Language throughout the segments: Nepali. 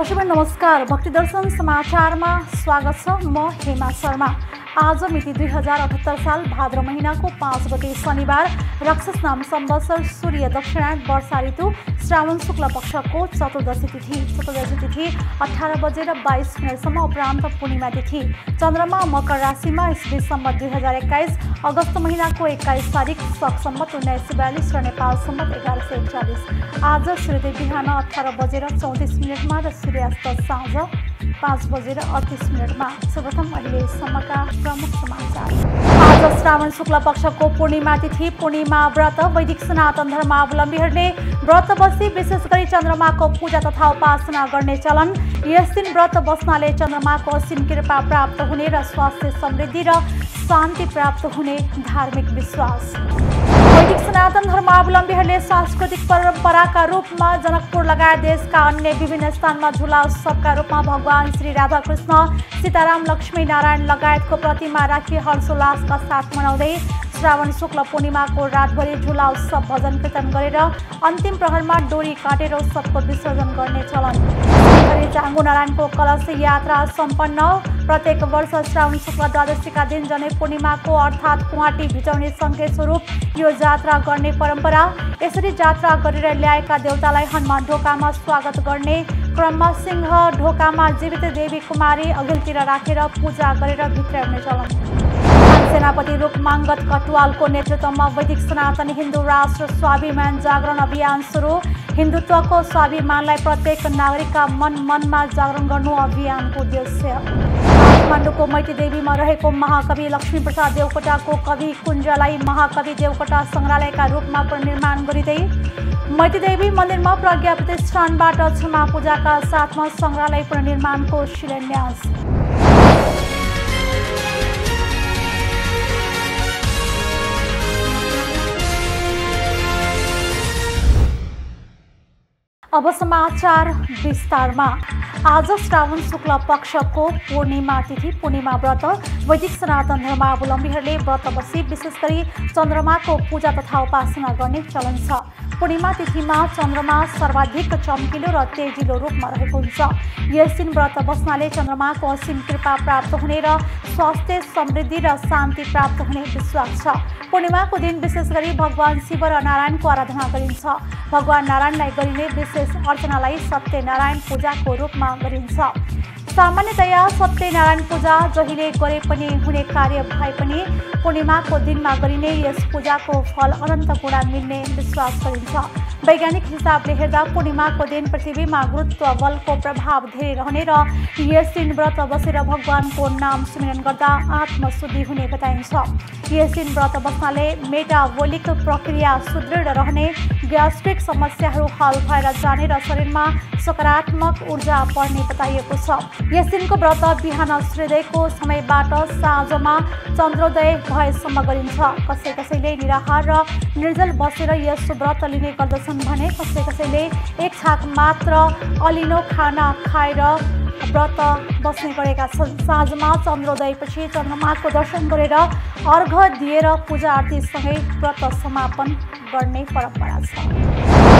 दर्शक नमस्कार, भक्ति दर्शन समाचारमा स्वागत छ। म हेमा शर्मा। आज मिति 2078 साल भाद्र महिनाको 5 गते शनिबार राक्षस नाम संवत्सर सूर्य दक्षिणायन वर्षा ऋतु श्रावण शुक्ल पक्षको चतुर्दशी तिथि 18 बजेर 22 मिनटसम्म उपरान्त पूर्णिमा तिथि। चन्द्रमा मकर राशिमा इस्वी सम्वत 2021 अगस्त महिनाको 21 तारिक शक सम्वत 1942 र नेपाल सम्वत 1141। आज सूर्योदय बिहान 18 बजेर 34 मिनटमा र सूर्यास्त साँझ 5 बजेर 38 मिनटमा। सर्वप्रथम अहिलेसम्मका प्रमुख समाचार। आज श्रावण शुक्ल पक्षको पूर्णिमा तिथि। पूर्णिमा व्रत वैदिक सनातन धर्मावलम्बीहरूले व्रत बसी विशेष गरी चन्द्रमाको पूजा तथा उपासना गर्ने चलन। यस दिन व्रत बस्नाले चन्द्रमाको असीम कृपा प्राप्त हुने र स्वास्थ्य समृद्धि र शान्ति प्राप्त हुने धार्मिक विश्वास। वैदिक सनातन धर्मावलम्बीहरूले सांस्कृतिक परम्पराका रूपमा जनकपुर लगायत देशका अन्य विभिन्न स्थानमा झुला उत्सवका रूपमा भगवान श्री राधाकृष्ण, सीताराम, लक्ष्मी नारायण लगायतको प्रतिमा राखी हर्षोल्लासका साथ मनाउँदै श्रावण शुक्ल पूर्णिमाको रातभरि झुला उत्सव भजन कीर्तन गरेर अन्तिम प्रहरमा डोरी काटेर उत्सवको विसर्जन गर्ने चलन। जाँगु नारायणको कलश यात्रा सम्पन्न। प्रत्येक वर्ष श्रावण शुक्ल द्वादशीका दिन जनै पूर्णिमाको अर्थात् कुवाटी भिजाउने सङ्केत स्वरूप यो जात्रा गर्ने परम्परा। यसरी जात्रा गरेर ल्याएका देवतालाई हनुमान ढोकामा स्वागत गर्ने क्रममा सिंह ढोकामा जीवित देवी कुमारी अघिल्तिर राखेर पूजा गरेर भित्राउने चलन। सेनापति रूपमांगत कटुवालको नेतृत्वमा वैदिक सनातन हिन्दू राष्ट्र स्वाभिमान जागरण अभियान सुरु। हिन्दुत्वको स्वाभिमानलाई प्रत्येक नागरिकका मनमा जागरण गर्नु अभियानको उद्देश्य। काठमाडौँको मैती देवीमा रहेको महाकवि लक्ष्मीप्रसाद देवकोटाको कवि कुञ्जलाई महाकवि देवकोटा सङ्ग्रहालयका रूपमा पुनर्निर्माण गरिँदै मैती देवी मन्दिरमा प्रज्ञा प्रतिष्ठानबाट क्षमा पूजाका साथमा सङ्ग्रहालय पुनर्निर्माणको शिलान्यास। अब समाचार विस्तारमा। आज श्रावण शुक्ल पक्षको पूर्णिमा तिथि। पूर्णिमा व्रत वैदिक सनातन धर्मावलम्बीहरूले व्रत बसी विशेष गरी चन्द्रमाको पूजा तथा उपासना गर्ने चलन छ। पूर्णिमा तिथिमा चन्द्रमा सर्वाधिक चम्किलो र तेजिलो रूपमा रहेको हुन्छ। यस दिन व्रत बस्नाले चन्द्रमाको असीम कृपा प्राप्त हुने र स्वास्थ्य समृद्धि र शान्ति प्राप्त हुने विश्वास छ। पूर्णिमाको दिन विशेष गरी भगवान शिव र नारायणको आराधना गरिन्छ। भगवान नारायणलाई गरिने विशेष अर्चनालाई सत्यनारायण पूजाको रूपमा गरिन्छ। सामान्यतया सत्यनारायण पूजा जहिले गरे पनि हुने कार्य भए पनि पूर्णिमाको दिनमा गरिने यस पूजाको फल अनन्त गुणा मिल्ने विश्वास गरिन्छ। वैज्ञानिक हिसाबले हेर्दा पूर्णिमाको दिन पृथ्वीमा गुरुत्व बलको प्रभाव धेरै रहने र यस दिन व्रत बसेर भगवानको नाम सुमिरन गर्दा आत्मशुद्धि हुने बताइन्छ। यस दिन व्रत बस्नाले मेटाबोलिक प्रक्रिया सुदृढ रहने, ग्यास्ट्रिक समस्याहरू हल भएर जाने र शरीरमा सकारात्मक ऊर्जा बढ्ने बताइएको छ। यस दिनको व्रत बिहान सूर्योदयको समयबाट साँझमा चन्द्रोदय भएसम्म गरिन्छ। कसैले निराहार र निर्जल बसेर यस व्रत लिने गर्दछन् भने कसैले एक छाक मात्र अलिनो खाना खाएर व्रत बस्ने गरेका छन्। साँझमा चन्द्रोदयपछि चन्द्रमाको दर्शन गरेर अर्घ दिएर पूजा आरतीसँगै व्रत समापन गर्ने परम्परा छ।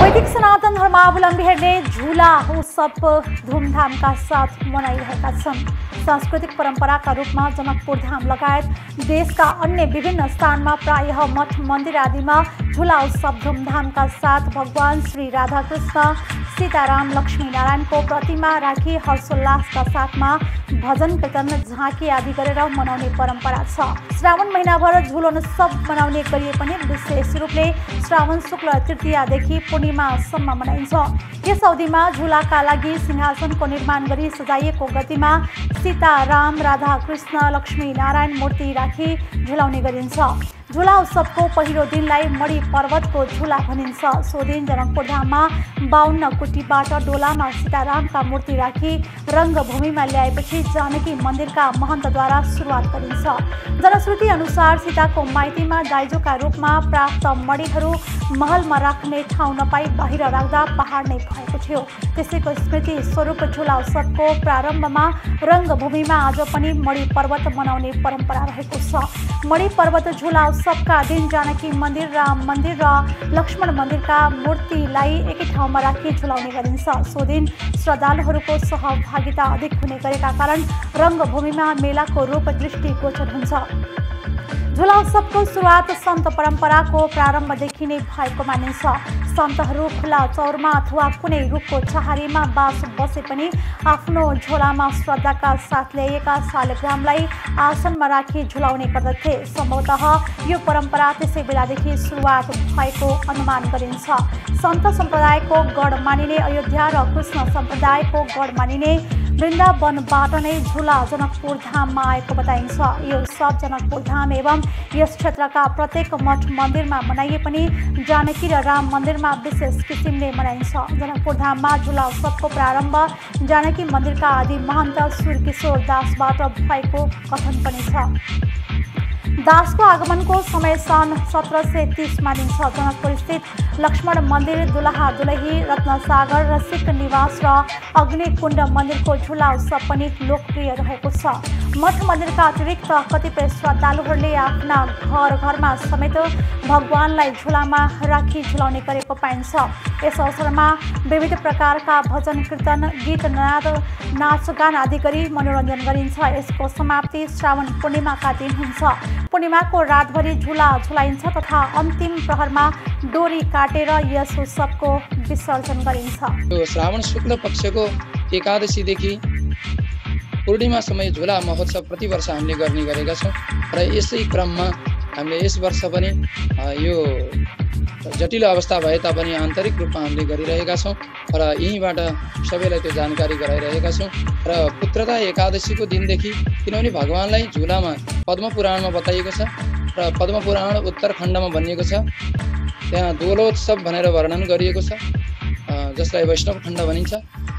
वैदिक सनातन धर्मावलम्बीहरूले झुला उत्सव धुमधामका साथ मनाइरहेका छन्। सांस्कृतिक परम्पराका रूपमा जनकपुर धाम लगायत देशका अन्य विभिन्न स्थानमा प्रायः मठ मन्दिर आदिमा झुला उत्सव धुमधामका साथ भगवान श्री राधाकृष्ण, सीताराम, लक्ष्मी नारायणको प्रतिमा राखी हर्षोल्लासका साथमा भजन कीर्तन झाँकी आदि गरेर मनाउने परम्परा छ। श्रावण महिनाभर झुलो उत्सव मनाउने गरिए पनि विशेष रूपले श्रावण शुक्ल तृतीयादेखि पूर्णिमासम्म मनाइन्छ। यस अवधिमा झुलाका लागि सिंहासनको निर्माण गरी सजाइएको गद्दीमा सीताराम, राधाकृष्ण, लक्ष्मी नारायण मूर्ति राखी झुलाउने गरिन्छ। झुला उत्सवको पहिलो दिनलाई मणि पर्वतको झुला भनिन्छ। सो दिन जनकपुर धाममा 52 कुटीबाट डोलामा सीतारामका मूर्ति राखी रङ्गभूमिमा ल्याएपछि जानकी मन्दिरका महन्तद्वारा सुरुवात गरिन्छ। जनश्रुति अनुसार सीताको माइतीमा दाइजोका रूपमा प्राप्त मणिहरू महलमा राख्ने ठाउँ नपाई बाहिर राख्दा पहाड नै भएको थियो। त्यसैको स्मृति स्वरूप झुला उत्सवको प्रारम्भमा रङ्गभूमिमा आज पनि मणि पर्वत मनाउने परम्परा रहेको छ। मणि पर्वत झुला उत्सवका दिन जानकी मन्दिर, राम मन्दिर र लक्ष्मण मन्दिरका मूर्तिलाई एकै ठाउँमा राखी झुलाउने गरिन्छ। सो दिन श्रद्धालुहरूको सहभागिता अधिक हुने गरेका कारण रङ्गभूमिमा मेलाको रूप दृष्टिगोचर हुन्छ। झुला उत्सवको सुरुवात सन्त परम्पराको प्रारम्भदेखि नै भएको मानिन्छ। सन्तहरू खुला चौरमा अथवा कुनै रुखको छहारीमा बास बसे पनि आफ्नो झोलामा श्रद्धाका साथ ल्याइएका शालिग्रामलाई आसनमा राखी झुलाउने गर्दथे। सम्भवतः यो परम्परा त्यसै बेलादेखि सुरुवात भएको अनुमान गरिन्छ। सन्त सम्प्रदायको गढ मानिने अयोध्या र कृष्ण सम्प्रदायको गढ मानिने वृन्दावनबाट नै झुला जनकपुर धाममा आएको बताइन्छ। यो उत्सव जनकपुर धाम एवं यस क्षेत्रका प्रत्येक मठ मन्दिरमा मनाइए पनि जानकी र राम मन्दिरमा विशेष किसिमले मनाइन्छ। जनकपुर धाममा झुला उत्सवको प्रारम्भ जानकी मन्दिरका आदि महन्त सूर्यकिशोर दासबाट भएको कथन पनि छ। दासको आगमनको समय सन् 1730 मानिन्छ। जनकपुर स्थित लक्ष्मण मन्दिर, दुलहा दुलही, रत्नसागर, रसिक निवास र अग्निकुण्ड मन्दिरको झुला उत्सव पनि लोकप्रिय रहेको छ। मठ मन्दिरका अतिरिक्त कतिपय श्रद्धालुहरूले आफ्ना घरमा समेत भगवानलाई झुलामा राखी झुलाउने गरेको पाइन्छ। यस अवसरमा विविध प्रकारका भजन, कीर्तन, गीत, नाचगान आदि गरी मनोरञ्जन गरिन्छ। यसको समाप्ति श्रावण पूर्णिमाका दिन हुन्छ। पूर्णिमाको रातभरि झुला झुलाइन्छ तथा अन्तिम प्रहरमा डोरी काटेर यस उत्सवको विसर्जन गरिन्छ। श्रावण शुक्ल पक्षको एकादशीदेखि पूर्णिमासम्म झुला महोत्सव प्रतिवर्ष हामीले गर्ने गरेका छौँ र यसै क्रममा हामीले यस वर्ष पनि यो जटिल अवस्था भए तापनि आन्तरिक रूपमा हामीले गरिरहेका छौँ र यहीँबाट सबैलाई त्यो जानकारी गराइरहेका छौँ। र पुत्रता एकादशीको दिनदेखि, किनभने भगवानलाई झुलामा पद्मपुराणमा बताइएको छ र पद्मपुराण उत्तरखण्डमा भनिएको छ। त्यहाँ दोलोत्सव भनेर वर्णन गरिएको छ, जसलाई वैष्णव खण्ड भनिन्छ।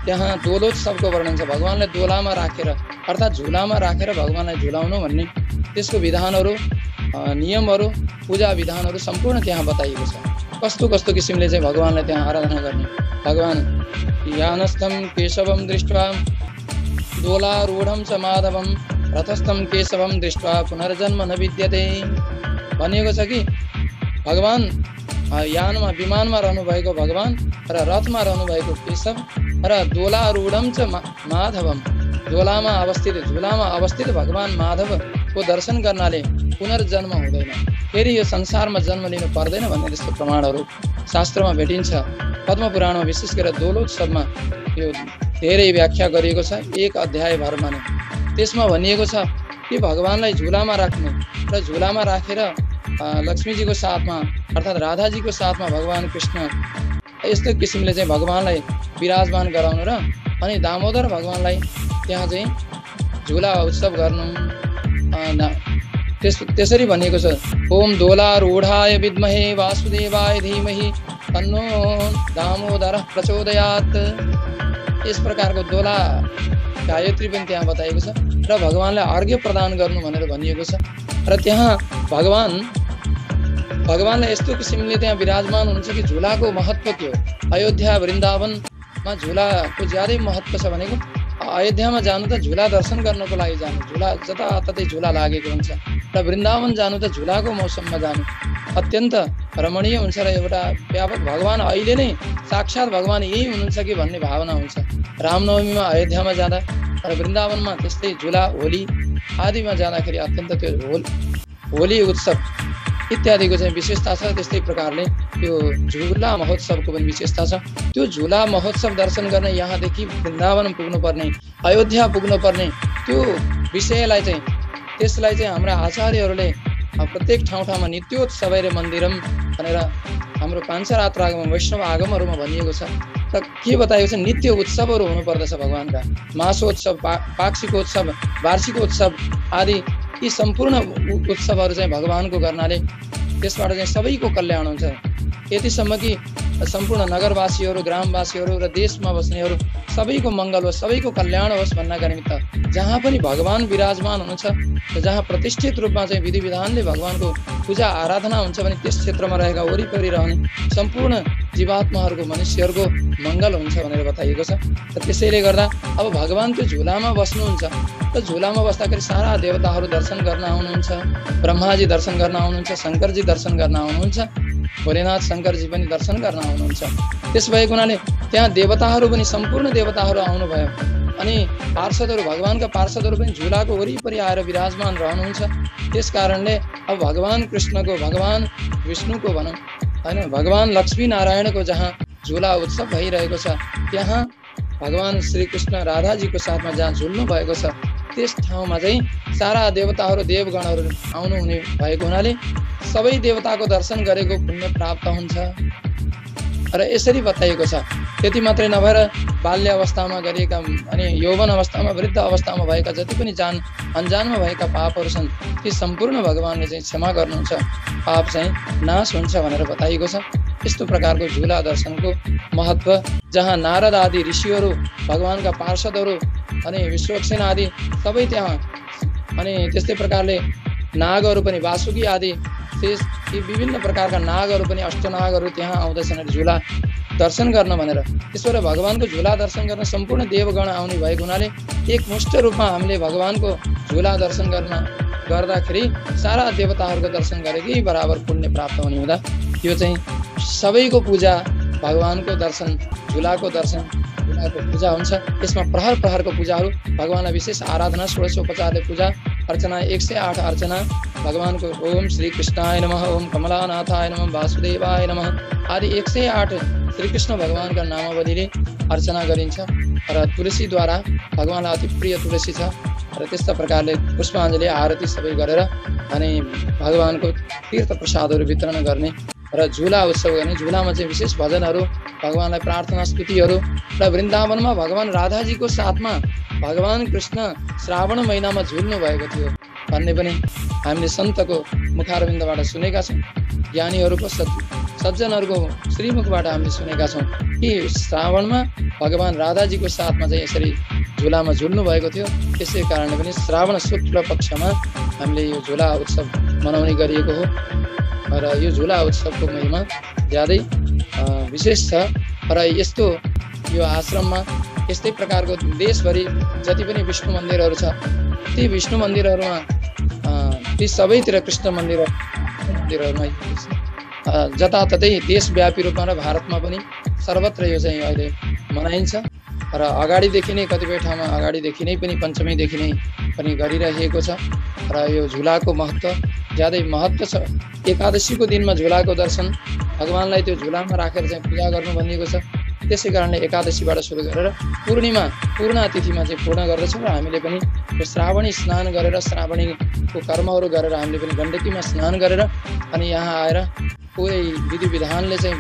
त्यहाँ दोलोत्सवको वर्णन छ। भगवानलाई दोलामा राखेर अर्थात् झुलामा राखेर भगवानलाई झुलाउनु भन्ने त्यसको विधानहरू, नियमहरू, पूजा विधानहरू सम्पूर्ण त्यहाँ बताइएको छ। कस्तो कस्तो किसिमले चाहिँ भगवानलाई त्यहाँ आराधना गर्ने। भगवान यानस्थम केशवम दृष्ट्वा दोलारूढम च माधवम रथस्थम केशवम दृष्ट्वा पुनर्जन्म न विद्यते भनिएको छ कि भगवान यानमा विमानमा रहनुभएको भगवान र रथमा रहनुभएको केशव र दोलारूढम च माधवम, दोलामा अवस्थित झुलामा अवस्थित भगवान माधवको दर्शन गर्नाले पुनर्जन्म हुँदैन, फेरि यो संसारमा जन्म लिनु पर्दैन भन्ने त्यस्तो प्रमाणहरू शास्त्रमा भेटिन्छ। पद्मपुराणमा विशेष गरेर दोलोत्सवमा यो धेरै व्याख्या गरिएको छ, एक अध्याय भरमा नै। त्यसमा भनिएको छ कि भगवानलाई झुलामा राख्नु र झुलामा राखेर लक्ष्मीजीको साथमा अर्थात् राधाजीको साथमा भगवान कृष्ण यस्तो किसिमले चाहिँ भगवानलाई विराजमान गराउनु र अनि दामोदर भगवानलाई त्यहाँ चाहिँ झुला उत्सव गर्नु। त्यसरी भनिएको छ, ओम दोलारूढाय विद्महे वासुदेवाय धीमहि तन्नो दामोदर प्रचोदयात्। यस प्रकारको दोला गायत्री पनि त्यहाँ बताइएको छ र भगवानलाई अर्घ्य प्रदान गर्नु भनेर भनिएको छ। र त्यहाँ भगवानलाई यस्तो किसिमले त्यहाँ विराजमान हुन्छ कि झुलाको महत्त्व के हो। अयोध्या वृन्दावनमा झुलाको ज्यादै महत्त्व छ भनेको अयोध्यामा जानु त झुला दर्शन गर्नको लागि जानु, झुला जताततै झुला लागेको हुन्छ र वृन्दावन जानु त झुलाको मौसममा जानु अत्यन्त रमणीय हुन्छ र एउटा व्यापक भगवान अहिले नै साक्षात् भगवान यही हुनुहुन्छ कि भन्ने भावना हुन्छ। रामनवमीमा अयोध्यामा जाँदा र वृन्दावनमा त्यस्तै झुला, होली आदिमा जाँदाखेरि अत्यन्त त्यो होली उत्सव इत्यादिको चाहिँ विशेषता छ। त्यस्तै प्रकारले त्यो झुला महोत्सवको पनि विशेषता छ। त्यो झुला महोत्सव दर्शन गर्न यहाँदेखि वृन्दावन पुग्नुपर्ने, अयोध्या पुग्नुपर्ने त्यो विषयलाई चाहिँ त्यसलाई चाहिँ हाम्रा आचार्यहरूले प्रत्येक ठाउँमा नित्योत्सवै र मन्दिरम भनेर हाम्रो पाञ्चरात्र आगम वैष्णव आगमहरूमा भनिएको छ। र के बताएको छ, नित्य उत्सवहरू हुनुपर्दछ भगवानका। मासोत्सव, पाक्षिकोत्सव, वार्षिकोत्सव आदि यी सम्पूर्ण उत्सवहरू चाहिँ भगवानको गर्नाले त्यसबाट चाहिँ सबैको कल्याण हुन्छ। यतिसम्म कि सम्पूर्ण नगरवासीहरू, ग्रामवासीहरू र देशमा बस्नेहरू सबैको मङ्गल होस्, सबैको कल्याण होस् भन्नका निमित्त जहाँ पनि भगवान विराजमान हुनुहुन्छ र जहाँ प्रतिष्ठित रूपमा चाहिँ विधि विधानले भगवानको पूजा आराधना हुन्छ भने त्यस क्षेत्रमा रहेका वरिपरि रहने सम्पूर्ण जीवात्माहरूको मनुष्यहरूको मङ्गल हुन्छ भनेर बताइएको छ। र त्यसैले गर्दा अब भगवान त्यो झुलामा बस्नुहुन्छ, र झुलामा बस्दाखेरि सारा देवताहरू दर्शन गर्न आउनुहुन्छ, ब्रह्माजी दर्शन गर्न आउनुहुन्छ, शङ्करजी दर्शन गर्न आउनुहुन्छ, भोलेनाथ शङ्करजी पनि दर्शन गर्न आउनुहुन्छ। त्यस भएको हुनाले त्यहाँ देवताहरू पनि सम्पूर्ण देवताहरू आउनुभयो, अनि पार्षदहरू भगवानका पार्षदहरू पनि झुलाको वरिपरि आएर विराजमान रहनुहुन्छ। त्यस कारणले अब भगवान कृष्णको, भगवान विष्णुको भनौँ होइन, भगवान लक्ष्मी नारायणको जहाँ झुला उत्सव भइरहेको छ, त्यहाँ भगवान श्रीकृष्ण राधाजीको साथमा जहाँ झुल्नु भएको छ, त्यस ठाउँमा चाहिँ सारा देवताहरू देवगणहरू आउनुहुने भएको हुनाले सबै देवताको दर्शन गरेको पुण्य प्राप्त हुन्छ र यसरी बताइएको छ। त्यति मात्रै नभएर बाल्य अवस्थामा गरिएका अनि यौवन अवस्थामा, वृद्ध अवस्थामा भएका जति पनि अनजानमा भएका पापहरू छन्, ती सम्पूर्ण भगवानले चाहिँ क्षमा गर्नुहुन्छ, पाप चाहिँ नाश हुन्छ भनेर बताइएको छ। यस्तो प्रकारको झुला दर्शनको महत्त्व, जहाँ नारद आदि ऋषिहरू, भगवानका पार्षदहरू अनि विश्वक्सेन आदि सबै त्यहाँ, अनि त्यस्तै प्रकारले नागहरू पनि, वासुकी आदि यी विभिन्न प्रकारका नागहरू पनि, अष्टनागहरू त्यहाँ आउँदैछन् झुला दर्शन गर्न भनेर। त्यसबाट भगवानको झुला दर्शन गर्न सम्पूर्ण देवगण आउने भएको हुनाले एकमुष्ट रूपमा हामीले भगवानको झुला दर्शन गर्दाखेरि सारा देवताहरूको दर्शन गरेकै बराबर पुण्य प्राप्त हुने हुँदा यो चाहिँ सबैको पूजा, भगवानको दर्शन, झुलाको दर्शन, झुलाको पूजा हुन्छ। यसमा प्रहर प्रहरको पूजाहरू, भगवानलाई विशेष आराधना, षोडशोपचारले पूजा अर्चना, 108 अर्चना भगवानको ओम श्री कृष्णाय नमः, ओम कमलानाथाय नमः, वासुदेवाय नमः आदि 108 श्रीकृष्ण भगवानका नामावलीले अर्चना गरिन्छ। र तुलसीद्वारा भगवानलाई अति प्रिय तुलसी छ, र त्यस्ता प्रकारले पुष्पाञ्जली आरती सबै गरेर अनि भगवानको तीर्थ प्रसादहरू वितरण गर्ने र झुला उत्सव गर्ने। झुलामा चाहिँ विशेष भजनहरू, भगवानलाई प्रार्थना स्तुतिहरू, र वृन्दावनमा भगवान राधाजीको साथमा भगवान कृष्ण श्रावण महिनामा झुल्नु भएको थियो भन्ने पनि हामीले सन्तको मुखारविन्दबाट सुनेका छौँ, ज्ञानीहरूको सज्जनहरूको श्रीमुखबाट हामीले सुनेका छौँ कि श्रावणमा भगवान राधाजीको साथमा चाहिँ यसरी झुलामा झुल्नु भएको थियो। त्यसै कारणले पनि श्रावण शुक्ल पक्षमा हामीले यो झुला उत्सव मनाउने गरिएको हो र यो झुला उत्सवको महिमा ज्यादै विशेष छ। र यस्तो यो आश्रममा यस्तै प्रकारको देशभरि जति पनि विष्णु मन्दिरहरू छ, ती विष्णु मन्दिरहरूमा ती सबैतिर कृष्ण मन्दिरहरूमा जताततै देशव्यापी रूपमा र भारतमा पनि सर्वत्र यो चाहिँ अहिले मनाइन्छ। र अगाडिदेखि नै कतिपय ठाउँमा अगाडिदेखि नै पनि पञ्चमीदेखि नै पनि गरिरहेको छ। र यो झुलाको महत्त्व ज्यादै महत्त्व छ। एकादशीको दिनमा झुलाको दर्शन, भगवानलाई त्यो झुलामा राखेर चाहिँ पूजा गर्नु भनिएको छ। त्यसै कारणले एकादशीबाट सुरु गरेर पूर्ण तिथिमा चाहिँ पूर्ण गर्दछौँ। र हामीले पनि यो श्रावणी स्नान गरेर, श्रावणीको कर्महरू गरेर हामीले पनि गण्डकीमा स्नान गरेर अनि यहाँ आएर पुरै विधि विधानले चाहिँ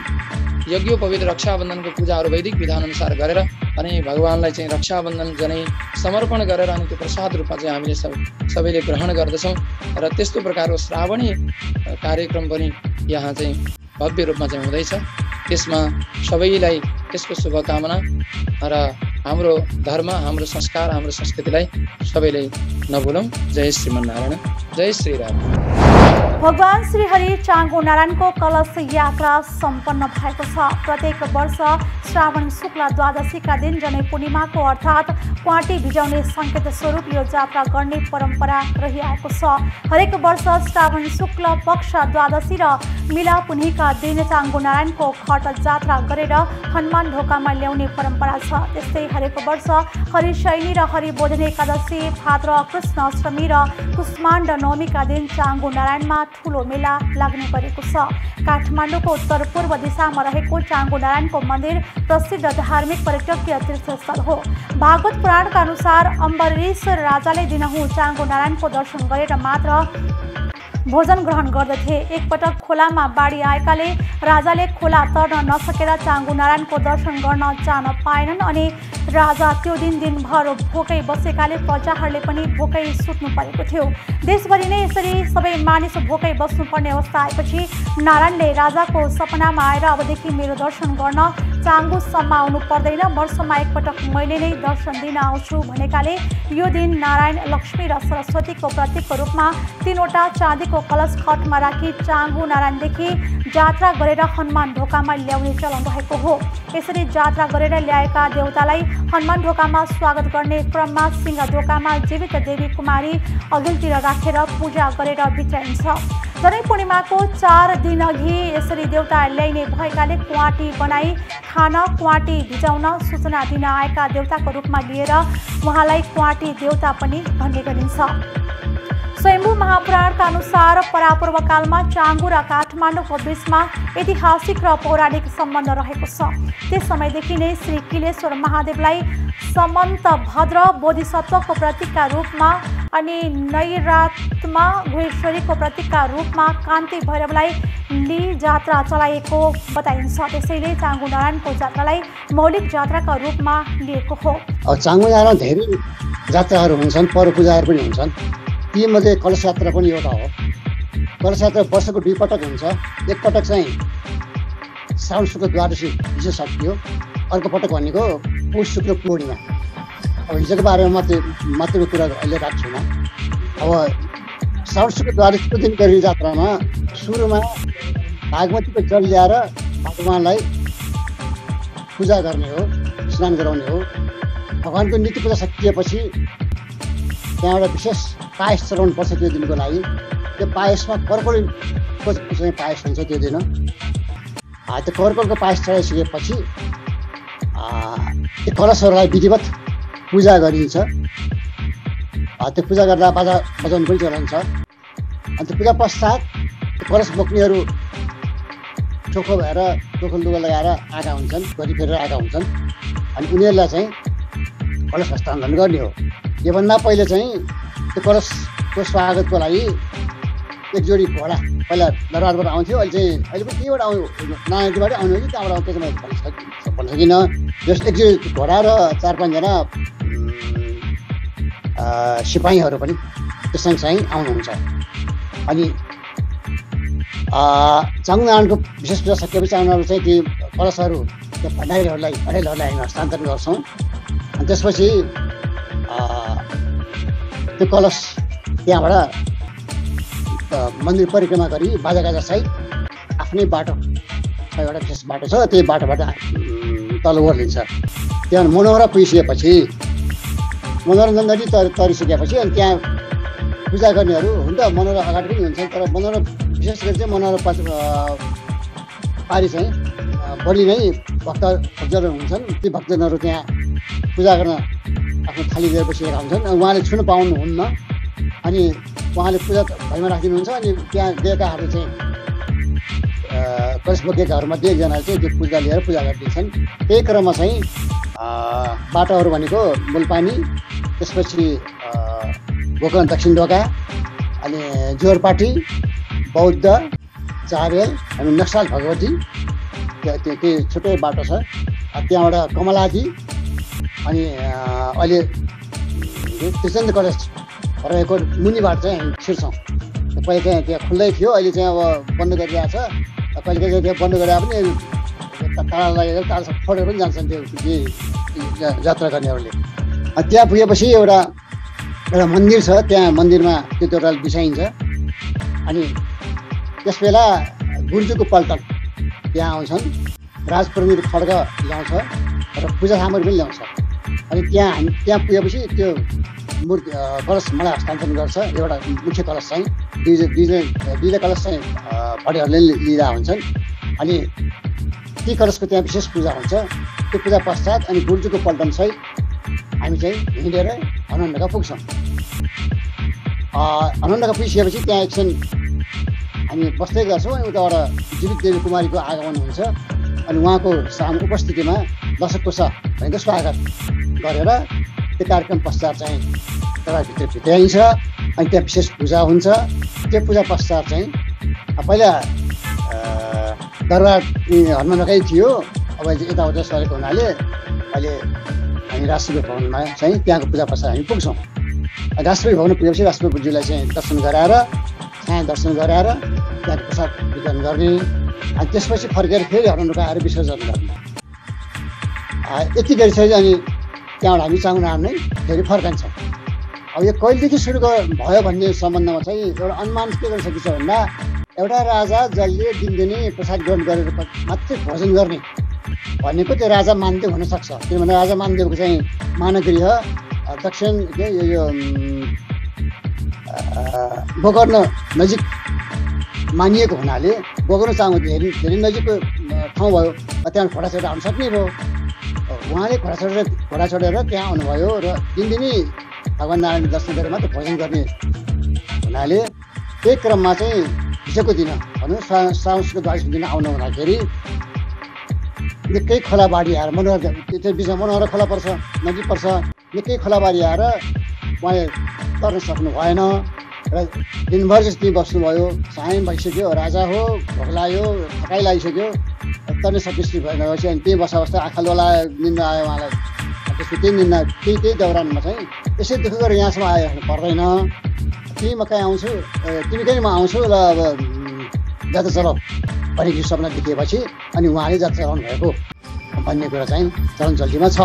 यज्ञोपवीत रक्षाबन्धनको पूजाहरू वैदिक विधानअनुसार गरेर अनि भगवानलाई चाहिँ रक्षाबन्धन जनै समर्पण गरेर अनि त्यो प्रसाद रूपमा चाहिँ हामीले सबैले ग्रहण गर्दछौँ। र त्यस्तो प्रकारको श्रावणी कार्यक्रम पनि यहाँ चाहिँ भव्य रूपमा चाहिँ हुँदैछ। त्यसमा सबैलाई त्यसको शुभकामना र हाम्रो धर्म, हाम्रो संस्कार, हाम्रो संस्कृतिलाई सबैले नभुलौँ। जय श्रीमन्नारायण, जय श्रीराम। भगवान श्री हरि चाँगो नारायणको कलश यात्रा सम्पन्न भएको छ। प्रत्येक वर्ष श्रावण शुक्ल द्वादशीका दिन जनै पूर्णिमाको अर्थात् क्वाटी भिजाउने सङ्केत स्वरूप यो जात्रा गर्ने परम्परा रहिआएको छ। हरेक वर्ष श्रावण शुक्ल पक्ष द्वादशी र मिला पुन्हीका दिन चाँगो नारायणको खट जात्रा गरेर हनुमान ढोकामा ल्याउने परम्परा छ। त्यस्तै हरेक वर्ष हरिशयनी र हरिबोधनी एकादशी, भाद्र कृष्ण अष्टमी र कुष्माण्ड नवमीका दिन चाँगो नारायणमा ठुलो मेला लाग्ने गरेको छ। काठमाडौँको उत्तर पूर्व दिशामा रहेको चाँगो नारायणको मन्दिर प्रसिद्ध धार्मिक पर्यटकीय तीर्थस्थल हो। भागवत पुराणका अनुसार अम्बरीश राजाले दिनहुँ चाँगो नारायणको दर्शन गरेर मात्र भोजन ग्रहण गर्दथे। एकपटक खोलामा बाढी आएकाले राजाले खोला तर्न नसकेर चाँगो नारायणको दर्शन गर्न जान पाएनन् अनि राजा त्यो दिन दिनभर भोकै बसेकाले प्रजाहरूले पनि भोकै सुत्नु परेको थियो। देशभरि नै यसरी सबै मानिस भोकै बस्नुपर्ने अवस्था आएपछि नारायणले राजाको सपनामा आएर अबदेखि मेरो दर्शन गर्न चाङ्गुसम्म आउनु पर्दैन, वर्षमा एकपटक मैले नै दर्शन दिन आउँछु भनेकाले यो दिन नारायण, लक्ष्मी र सरस्वतीको प्रतीकको रूपमा 3वटा चाँदीको कलश खटमा राखी चाङ्गु नारायणदेखि जात्रा गरेर हनुमान ढोकामा ल्याउने चलन रहेको हो। यसरी जात्रा गरेर ल्याएका देवतालाई हनुमान ढोकामा स्वागत गर्ने क्रममा सिंह ढोकामा जीवित देवी कुमारी अघिल्तिर राखेर पूजा गरेर भित्राइन्छ। जनै पूर्णिमाको 4 दिन अघि यसरी देवता ल्याइने भएकाले क्वाटी बनाई खान, क्वाटी भिजाउन सूचना दिन आएका देवताको रूपमा लिएर उहाँलाई क्वाटी देवता पनि भन्ने गरिन्छ। स्वयम्भू महापुराणका अनुसार परापूर्व कालमा चाङ्गु र काठमाडौँको बीचमा ऐतिहासिक र पौराणिक सम्बन्ध रहेको छ। त्यस समयदेखि नै श्री किलेश्वर महादेवलाई समन्त भद्र बोधिसत्वको प्रतीकका रूपमा अनि नैरातमा गुहेश्वरीको प्रतीकका रूपमा कान्ति भैरवलाई लिई जात्रा चलाइएको बताइन्छ। त्यसैले चाङ्गु नारायणको जात्रालाई मौलिक जात्राका रूपमा लिएको हो। चाङ्गु नारायण धेरै जात्राहरू हुन्छन्, पर्व पूजाहरू पनि हुन्छन्। तीमध्ये कलश यात्रा पनि एउटा हो। कलश यात्रा वर्षको 2 पटक हुन्छ। एकपटक चाहिँ श्रावण शुक्ल द्वादशी हिजो सकियो, अर्को पटक भनेको पौष शुक्ल पूर्णिमा। अब हिजोको बारेमा मात्रैको कुरा अहिले राख्छु म। अब श्रावण शुक्ल द्वादशीको दिन गरिने जात्रामा सुरुमा भागमतीको जल ल्याएर भगवान्लाई पूजा गर्ने हो, स्नान गराउने हो। भगवान्को नित्य पूजा सकिएपछि त्यहाँबाट विशेष पायस चढाउनु पर्छ त्यो दिनको लागि। त्यो पायसमा कर्कलको चाहिँ पायस हुन्छ त्यो दिन। त्यो कर्कलको पायस चढाइसकेपछि त्यो कलशहरूलाई विधिवत पूजा गरिन्छ। त्यो पूजा गर्दा बाजा बजाउनु पनि चलन छ। अनि त्यो पूजा पश्चात कलश बोक्नेहरू चोखो भएर चोखो लुगा लगाएर आएका हुन्छन्, गरी फेरेर आएका हुन्छन्। अनि उनीहरूलाई चाहिँ कलश हस्तान्तरण गर्ने हो। योभन्दा पहिले चाहिँ त्यो कलशको स्वागतको लागि एक जोडी घोडा पहिला दरबारबाट आउँथ्यो। अहिले पनि त्यहीबाट नारायणजीबाट आउने हो कि त्यहाँबाट आउँथ्यो भन्न सकिनँ। जस एक जोडी घोडा र 4-5 जना सिपाहीहरू पनि त्यो सँगसँगै आउनुहुन्छ। अनि चाङ्गु नारायणको विशेष पूजा सकेपछि चाङ्गु नारायण चाहिँ ती कलशहरू त्यो भण्डारीहरूलाई हामी हस्तान्तरण गर्छौँ। अनि त्यसपछि त्यो कलश त्यहाँबाट मन्दिर परिक्रमा गरी बाजागाजासहित आफ्नै बाटो एउटा विशेष बाटो छ, त्यही बाटोबाट तल ओर्लिन्छ। त्यहाँ मनोहरा पुगिसकेपछि मनोरञ्जन गरी तरिसकेपछि अनि त्यहाँ पूजा गर्नेहरू हुन त मनोहरा अगाडि पनि हुन्छन्, तर मनोहरा विशेष गरी चाहिँ मनोहरा पारी चाहिँ बढी नै भक्तजनहरू हुन्छन्। ती भक्तजनहरू त्यहाँ पूजा गर्न आफ्नो थाली लिएर बसिरहेका हुन्छन्। उहाँले छुन पाउनुहुन्न। अनि उहाँले पूजा भैमा राखिदिनुहुन्छ। अनि त्यहाँ गएकाहरू चाहिँ कलश बोकेकाहरूमध्ये एकजनाले चाहिँ त्यो पूजा लिएर पूजा गरिदिन्छन्। त्यही क्रममा चाहिँ बाटोहरू भनेको मुलपानी, त्यसपछि गोकर्ण दक्षिण ढोका, अनि जोरपाटी, बौद्ध, चाबेल, अनि नक्साल भगवती, त्यो छुट्टै बाटो छ। त्यहाँबाट कमलादी, अनि अहिले त्रिचन्द्र कलेज रहेको मुनिबाट चाहिँ हामी छिर्छौँ। पहिले चाहिँ त्यहाँ खुल्दै थियो, अहिले चाहिँ अब बन्द गरिरहेको छ। कहिले कहिले त्यहाँ बन्द गरेर पनि ताला लगेर ताला फोडेर पनि जान्छन् त्यो यात्रा गर्नेहरूले। त्यहाँ पुगेपछि एउटा मन्दिर छ, त्यहाँ मन्दिरमा त्यो टोटल बिसाइन्छ। अनि त्यस बेला गुरुजुको पल्टन त्यहाँ आउँछन्, राजप्रतिनिधि खड्ग ल्याउँछ र पूजा सामग्री पनि ल्याउँछ। अनि त्यहाँ पुगेपछि त्यो मूर्ति कलश मलाई हस्तान्तरण गर्छ। एउटा मुख्य कलश चाहिँ दुईवटा कलश चाहिँ भटेहरूले लिँदा हुन्छन्। अनि ती कलशको त्यहाँ विशेष पूजा हुन्छ। त्यो पूजा पश्चात अनि गुरुजुको पल्टनसहित हामी चाहिँ हिँडेर हनुमान पुग्छौँ। हनुमान पुगिसकेपछि त्यहाँ एकछिन हामी बस्दै गर्छौँ। अनि उताबाट जीवित देवी कुमारीको आगमन हुन्छ। अनि उहाँको सामु उपस्थितिमा दशकोष भनेको स्वागत गरेर त्यो कार्यक्रम पश्चात चाहिँ दरबारभित्र भित्राइन्छ। अनि त्यहाँ विशेष पूजा हुन्छ। त्यो पूजा पश्चात चाहिँ पहिला दरबार हनुमान ढोकै थियो, अब यताउता सरेको हुनाले अहिले हामी राष्ट्रिय भवनमा चाहिँ त्यहाँको पूजा पश्चात हामी पुग्छौँ। राष्ट्रिय भवन पुगेपछि राष्ट्रपतिज्यूलाई चाहिँ दर्शन गराएर छाया दर्शन गराएर त्यहाँको प्रसाद वितरण गर्ने। अनि त्यसपछि फर्केर फेरि हनुमान ढोका आएर विसर्जन गर्ने। यति गरिसकेपछि अनि त्यहाँबाट हामी चाङ्गुनार नै फेरि फर्कन्छौँ। अब यो कहिलेदेखि सुरु भयो भन्ने सम्बन्धमा चाहिँ एउटा अनुमान के गर्न सकिन्छ भन्दा एउटा राजा जसले दिनदिनै प्रसाद ग्रहण गरेर मात्रै भोजन गर्ने भनेको त्यो राजा मानदेव हुनसक्छ। किनभने राजा मानदेवको चाहिँ मानगृह दक्षिण यो गोकर्ण नजिक मानिएको हुनाले गोकर्ण चाङ्गो धेरै नजिकको ठाउँ भयो, त्यहाँ घोडा चढेर आउन सक्ने भयो। उहाँले घोडा चढेर त्यहाँ आउनुभयो र दिनदिनै भगवान् नारायण दर्शन गरेर मात्रै भोजन गर्ने हुनाले त्यही क्रममा चाहिँ हिजोको दिन भनौँ श्रावण शुक्ल द्वादशीको दिन आउनु हुँदाखेरि निकै खोलाबारी आएर त्यो बिचमा मनोहर खोला पर्छ, नजिक पर्छ। निकै खोलाबारी आएर उहाँले तर्न सक्नु भएन र दिनभर जस्तो बस्नुभयो। सायं भइसक्यो, राजा हो, भोक लाग्यो, थकाइ लागिसक्यो, तर्न सक्ने भएन। अनि त्यही बस्दा आँखा लोला निन्द्रा आयो उहाँलाई। त्यसपछि त्यही निन्द्रा त्यही दौरानमा चाहिँ यसै दुःख गरेर यहाँसम्म आयो पर्दैन, तिमी म कहीँ आउँछु, तिमी कहीँ म आउँछु र अब जात्रा चलाऊ भनेको सपना देखिएपछि अनि उहाँले जात्रा चलाउनु भएको भन्ने कुरा चाहिँ चलनचल्तीमा छ।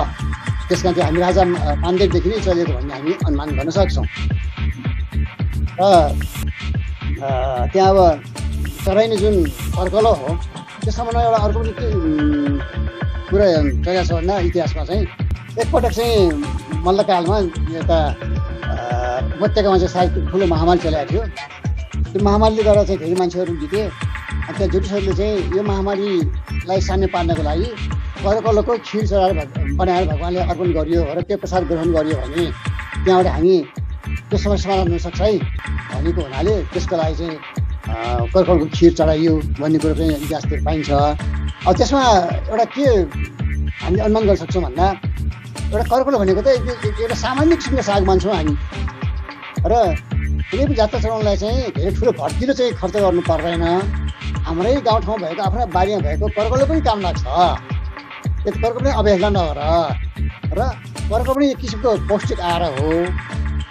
त्यस कारण हामी राजा मानदेवदेखि नै चलेको भन्ने हामी अनुमान गर्न सक्छौँ। र त्यहाँ अब चढाइने जुन कर्कलो हो त्यसमा एउटा अर्को पनि के कुरा चलेको छ भन्दा इतिहासमा चाहिँ एकपटक चाहिँ मल्लकालमा यता उपत्यकामा चाहिँ सायद ठुलो महामारी चलेको थियो। त्यो महामारीले गर्दा चाहिँ धेरै मान्छेहरू जिते। अनि त्यहाँ ज्योतिषहरूले चाहिँ यो महामारीलाई साम्य पार्नको लागि कर्कलोको खिर चढाएर बनाएर भगवान्ले अर्पण गरियो र त्यो प्रसाद ग्रहण गरियो भने त्यहाँबाट हामी त्यो समस्या समाधान हुनसक्छ है भनेको हुनाले त्यसको लागि चाहिँ कर्कलको खिर चढाइयो भन्ने कुरो चाहिँ इतिहासतिर पाइन्छ। अब त्यसमा एउटा के हामीले अनुमान गर्न सक्छौँ भन्दा एउटा कर्कल भनेको त एउटा सामान्य किसिमको साग मान्छौँ हामी र कुनै पनि जात्रा चलाउनलाई चाहिँ धेरै ठुलो भड्किलो चाहिँ खर्च गर्नु पर्दैन। हाम्रै गाउँठाउँ भएको आफ्नो बारीमा भएको कर्कलले पनि काम लाग्छ। त्यो कर्कल पनि अवहेलना नगर र कर्कल पनि एक किसिमको पौष्टिक आहार हो।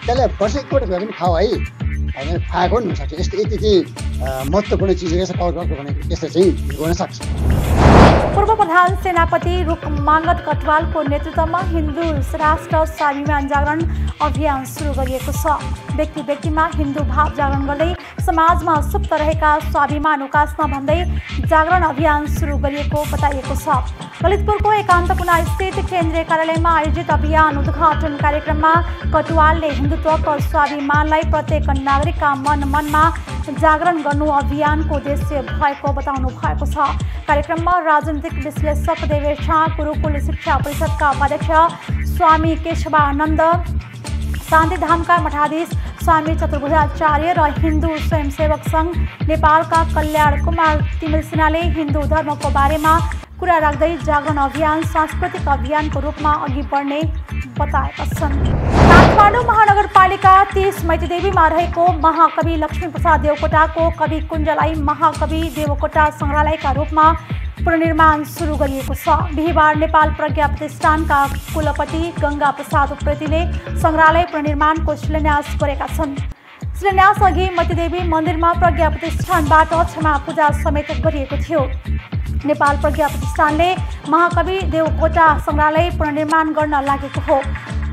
त्यसलाई वर्ष एकपल्ट भए पनि खाऊ है भनेर खाएको पनि हुनसक्छ। यस्तो यति चाहिँ महत्त्वपूर्ण चिज रहेछ कर्कलको भनेको त्यस्तो चाहिँ हुन सक्छ। पूर्व प्रधान सेनापति रुखमाङ्गद कटवालको नेतृत्वमा हिन्दू राष्ट्र स्वाभिमान जागरण अभियान सुरु गरिएको छ। व्यक्ति व्यक्तिमा हिन्दू भाव जागरण गर्दै समाजमा सुप्त रहेका स्वाभिमान उकास्न भन्दै जागरण अभियान सुरु गरिएको बताइएको छ। ललितपुरको एकान्तकुना स्थित केन्द्रीय कार्यालयमा आयोजित अभियान उद्घाटन कार्यक्रममा कटवालले हिन्दुत्वको स्वाभिमानलाई प्रत्येक नागरिकका मनमा जागरण गर्नु अभियानको उद्देश्य भएको बताउनु भएको छ। कार्यक्रममा राजनीतिक विश्लेषक देवेश झा, गुरुकुल शिक्षा परिषदका उपाध्यक्ष स्वामी केशवानन्द, शान्तिधामका मठाधीश स्वामी चतुर्भुजाचार्य र हिन्दू स्वयंसेवक सङ्घ नेपालका कल्याण कुमार तिमिल सिन्हाले हिन्दू धर्मको बारेमा कुरा राख्दै जागरण अभियान सांस्कृतिक अभियानको रूपमा अघि बढ्ने बताएका छन्। काठमाडौँ महानगरपालिका 30 मैतीदेवीमा रहेको महाकवि लक्ष्मीप्रसाद देवकोटाको कवि कुञ्जलाई महाकवि देवकोटा सङ्ग्रहालयका रूपमा पुनर्निर्माण सुरु गरिएको छ। बिहिबार नेपाल प्रज्ञा प्रतिष्ठानका कुलपति गङ्गा प्रसाद उप्रेतीले सङ्ग्रहालय पुनर्निर्माणको शिलान्यास गरेका छन्। शिलान्यास अघि मैतीदेवी मन्दिरमा प्रज्ञा प्रतिष्ठानबाट क्षमा पूजा समेत गरिएको थियो। नेपाल प्रज्ञा प्रतिष्ठानले महाकवि देवकोटा सङ्ग्रहालय पुनर्निर्माण गर्न लागेको हो।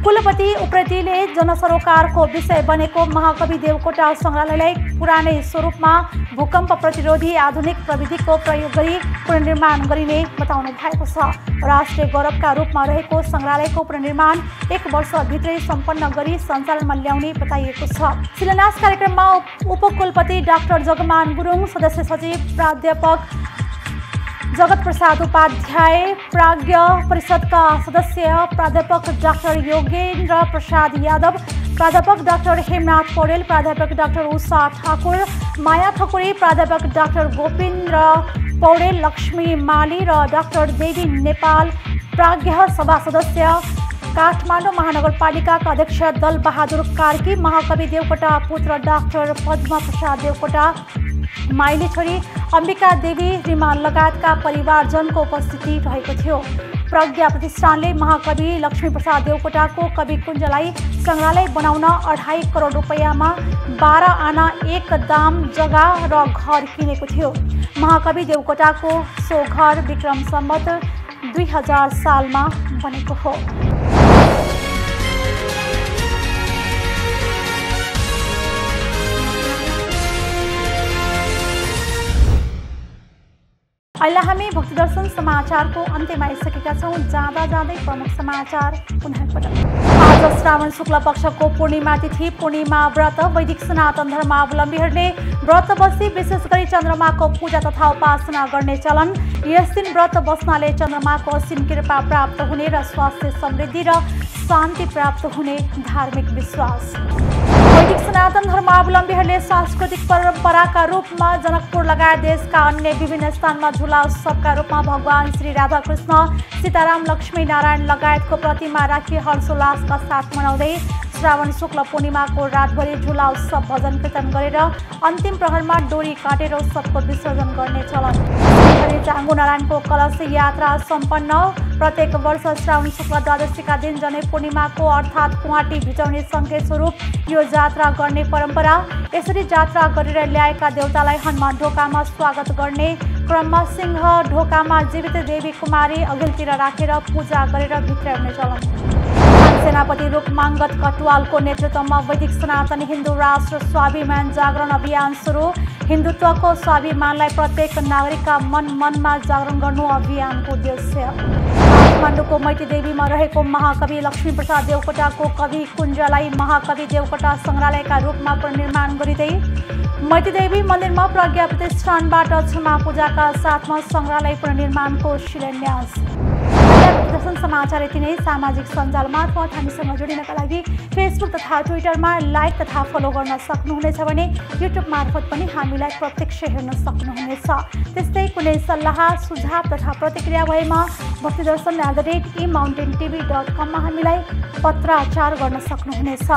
कुलपति उप्रेतीले जनसरोकारको विषय बनेको महाकवि देवकोटा सङ्ग्रहालयलाई पुरानै स्वरूपमा भूकम्प प्रतिरोधी आधुनिक प्रविधिको प्रयोग गरी पुनर्निर्माण गरिने बताउनु भएको छ। राष्ट्रिय गौरवका रूपमा रहेको सङ्ग्रहालयको पुनर्निर्माण 1 वर्षभित्रै सम्पन्न गरी सञ्चालनमा ल्याउने बताइएको छ। शिलान्यास कार्यक्रममा उपकुलपति डाक्टर जगमान गुरुङ, सदस्य सचिव प्राध्यापक जगत प्रसाद उपाध्याय, प्राज्ञ परिषदका सदस्य प्राध्यापक डाक्टर योगेन्द्र प्रसाद यादव, प्राध्यापक डाक्टर हेमनाथ पौडेल, प्राध्यापक डाक्टर उषा ठाकुर, माया ठकुरी, प्राध्यापक डाक्टर गोपिन्द्र पौडेल, लक्ष्मी माली र डाक्टर देवी नेपाल प्राज्ञ सभा सदस्य, काठमाडौँ महानगरपालिकाका अध्यक्ष दल बहादुर कार्की, महाकवि देवकोटा पुत्र डाक्टर पद्म प्रसाद देवकोटा, माइली छोरी अम्बिका देवी रिमाल लगायतका परिवारजनको उपस्थिति रहेको थियो। प्रज्ञा प्रतिष्ठानले महाकवि लक्ष्मीप्रसाद देवकोटाको कवि कुञ्जलाई सङ्ग्रहालय बनाउन 2.5 करोड रुपैयाँमा 12 आना एक दाम जग्गा र घर किनेको थियो। महाकवि देवकोटाको सो घर विक्रम सम्वत 2000 सालमा बनेको हो। अहिले हामी भक्तिदर्शन समाचारको अन्त्यमा आइसकेका छौँ। जाँदा जाँदै प्रमुख समाचार पुनः एकपटक। आज श्रावण शुक्ल पक्षको पूर्णिमा तिथि, पूर्णिमा व्रत। वैदिक सनातन धर्मावलम्बीहरूले व्रत बसी विशेष गरी चन्द्रमाको पूजा तथा उपासना गर्ने चलन। यस दिन व्रत बस्नाले चन्द्रमाको असीम कृपा प्राप्त हुने र स्वास्थ्य समृद्धि र शान्ति प्राप्त हुने धार्मिक विश्वास। वैदिक सनातन धर्मावलम्बीहरूले सांस्कृतिक परम्पराका रूपमा जनकपुर लगायत देशका अन्य विभिन्न स्थानमा झुला उत्सवका रूपमा भगवान श्री राधाकृष्ण, सीताराम, लक्ष्मी नारायण लगायतको प्रतिमा राखी हर्षोल्लासका साथ मनाउँदै श्रावण शुक्ल पूर्णिमाको रातभरि झुला उत्सव भजन कीर्तन गरेर अन्तिम प्रहरमा डोरी काटेर उत्सवको विसर्जन गर्ने चलन। चाङ्गु नारायणको कलश यात्रा सम्पन्न। प्रत्येक वर्ष श्रावण शुक्ल द्वादशीका दिन जनै पूर्णिमाको अर्थात् कुवाटी भिजाउने सङ्केत स्वरूप यो जात्रा गर्ने परम्परा। यसरी जात्रा गरेर ल्याएका देवतालाई हनुमान ढोकामा स्वागत गर्ने क्रममा सिंह ढोकामा जीवित देवी कुमारी अघिल्तिर राखेर पूजा गरेर भित्राउने चलन। सेनापति रूपमांगत कटुवालको नेतृत्वमा वैदिक सनातन हिन्दू राष्ट्र स्वाभिमान जागरण अभियान सुरु। हिन्दुत्वको स्वाभिमानलाई प्रत्येक नागरिकका मनमा जागरण गर्नु अभियानको उद्देश्य। काठमाडौँको मैती देवीमा रहेको महाकवि लक्ष्मीप्रसाद देवकोटाको कवि कुञ्जलाई महाकवि देवकोटा सङ्ग्रहालयका रूपमा पुनर्निर्माण गरिँदै मैती देवी मन्दिरमा प्रज्ञा प्रतिष्ठानबाट क्षमा पूजाका साथमा सङ्ग्रहालय पुनर्निर्माणको शिलान्यास। दर्शन समाचार यति नै। सामाजिक सञ्जाल मार्फत हामीसँग जोडिनका लागि फेसबुक तथा ट्विटरमा लाइक तथा फलो गर्न सक्नुहुनेछ भने युट्युब मार्फत पनि हामीलाई प्रत्यक्ष हेर्न सक्नुहुनेछ। त्यस्तै कुनै सल्लाह सुझाव तथा प्रतिक्रिया भएमा भक्तिदर्शन@emountaintv.com मा हामीलाई पत्राचार गर्न सक्नुहुनेछ।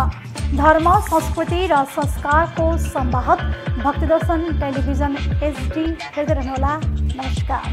धर्म, संस्कृति र संस्कारको संवाहक भक्तिदर्शन टेलिभिजन HD हेर्दै रहनुहोला। नमस्कार।